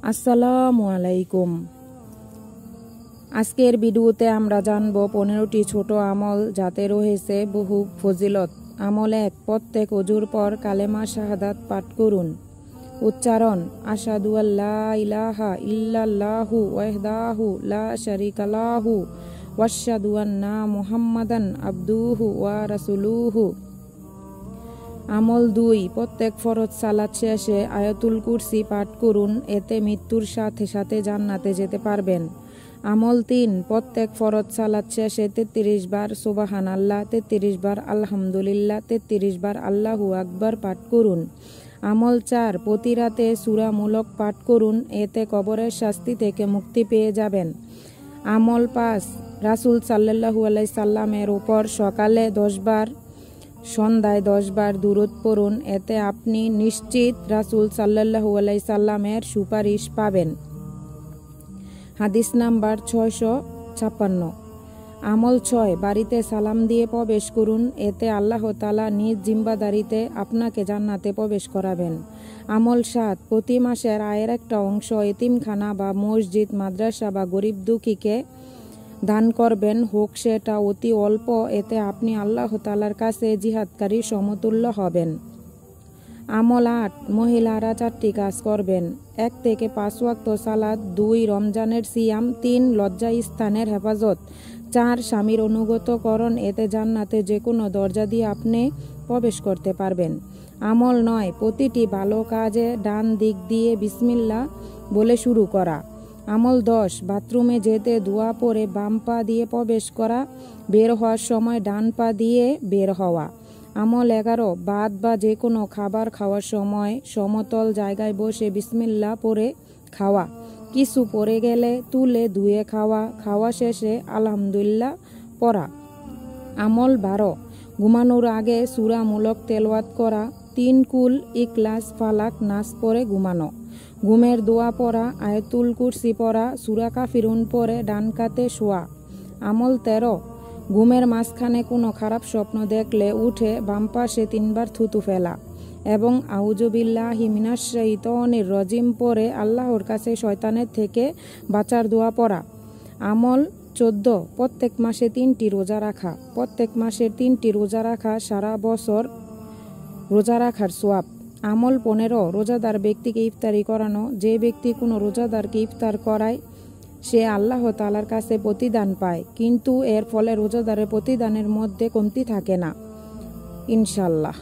আসসালামু আলাইকুম। আজকের ভিডিওতে আমরা জানব 15টি ছোট আমল যাতে রয়েছে বহু ফজিলত। আমল 1, প্রত্যেক ওযুর পর কালেমা শাহাদাত পাঠ করুন। উচ্চারণ: আশহাদু আল্লা ইলাহা ইল্লাল্লাহু ওয়াহদাহু লা শারীকা লাহু ওয়া আশহাদু আন্না মুহাম্মাদান আবদুহু ওয়া রাসূলুহু। আমল 2, প্রত্যেক ফরজ সালাত শেষে আয়াতুল কুরসি পাঠ করুন, এতে মৃত্যুর সাথে সাথে জান্নাতে যেতে পারবেন। আমল 3, প্রত্যেক ফরজ সালাত শেষে 33 বার সুবহানাল্লাহ, 33 বার আলহামদুলিল্লাহ, 33 বার আল্লাহু আকবার পাঠ করুন। আমল 4, প্রতি রাতে সূরা মুলক পাঠ করুন, এতে কবরের শাস্তি থেকে মুক্তি পেয়ে যাবেন। আমল 5, রাসূল সাল্লাল্লাহু আলাইহি সাল্লামের উপর সকালে 10 বার, সন্ধ্যায় 10 বার দুরূদ পড়ুন, এতে আপনি নিশ্চিত রাসূল সাল্লাল্লাহু আলাইহি সাল্লামের সুপারিশ পাবেন। হাদিস নাম্বার 656। আমল 6, বাড়িতে সালাম দিয়ে প্রবেশ করুন, এতে আল্লাহ তাআলা নিজ জিম্মাদারিতে আপনাকে জান্নাতে প্রবেশ করাবেন। আমল 7, প্রতি মাসের আয়ের একটা অংশ এতিমখানা বা মসজিদ, মাদ্রাসা বা গরিব দুঃখীকে দান করবেন, হোক সেটা অতি অল্প, এতে আপনি আল্লাহ তাআলার কাছে জিহাদকারী সমতুল্য হবেন। আমল 8, মহিলারা 4টি কাজ করবেন: 1 থেকে 5 ওয়াক্ত সালাত, 2 রমজানের সিয়াম, 3 লজ্জা স্থানের হেফাজত, 4 স্বামীর অনুগতকরণ, এতে জান্নাতে যে কোনো দরজা দিয়ে আপনি প্রবেশ করতে পারবেন। আমল 9, প্রতিটি ভালো কাজে ডান দিক দিয়ে বিসমিল্লাহ বলে শুরু করা। আমল 10, বাথরুমে যেতে দোয়া পড়ে বাম পা দিয়ে প্রবেশ করা, বের হওয়ার সময় ডান পা দিয়ে বের হওয়া। আমল 11, ভাত বা যে কোনো খাবার খাওয়ার সময় সমতল জায়গায় বসে বিসমিল্লাহ পড়ে খাওয়া, কিছু পড়ে গেলে তুলে ধুয়ে খাওয়া, খাওয়া শেষে আলহামদুলিল্লাহ পড়া। আমল 12, ঘুমানোর আগে সূরা মুলক তেলাওয়াত করা, 3 কুল, ইখলাস, ফালাক, নাস পড়ে ঘুমানো। ঘুমের দোয়া পড়া, আয়াতুল কুরসি পড়া, সূরা কাফিরুন পড়ে ডান কাতে শোয়া। আমল 13, ঘুমের মাঝখানে কোনো খারাপ স্বপ্ন দেখলে উঠে বাম পাশে 3 বার থুতু ফেলা এবং আউযু বিল্লাহি মিনাশ শাইতানির রাজিম পড়ে আল্লাহর কাছে শয়তানের থেকে বাঁচার দোয়া পড়া। আমল 14, প্রত্যেক মাসে 3টি রোজা রাখা। প্রত্যেক মাসের 3টি রোজা রাখা সারা বছর রোজা রাখার সওয়াব। আমল 15, রোজাদার ব্যক্তিকে ইফতারি করানো। যে ব্যক্তি কোনো রোজাদারকে ইফতার করায় সে আল্লাহ তাআলার কাছে প্রতিদান পায়, কিন্তু এর ফলে রোজাদারের প্রতিদানের মধ্যে কমতি থাকে না, ইনশাআল্লাহ।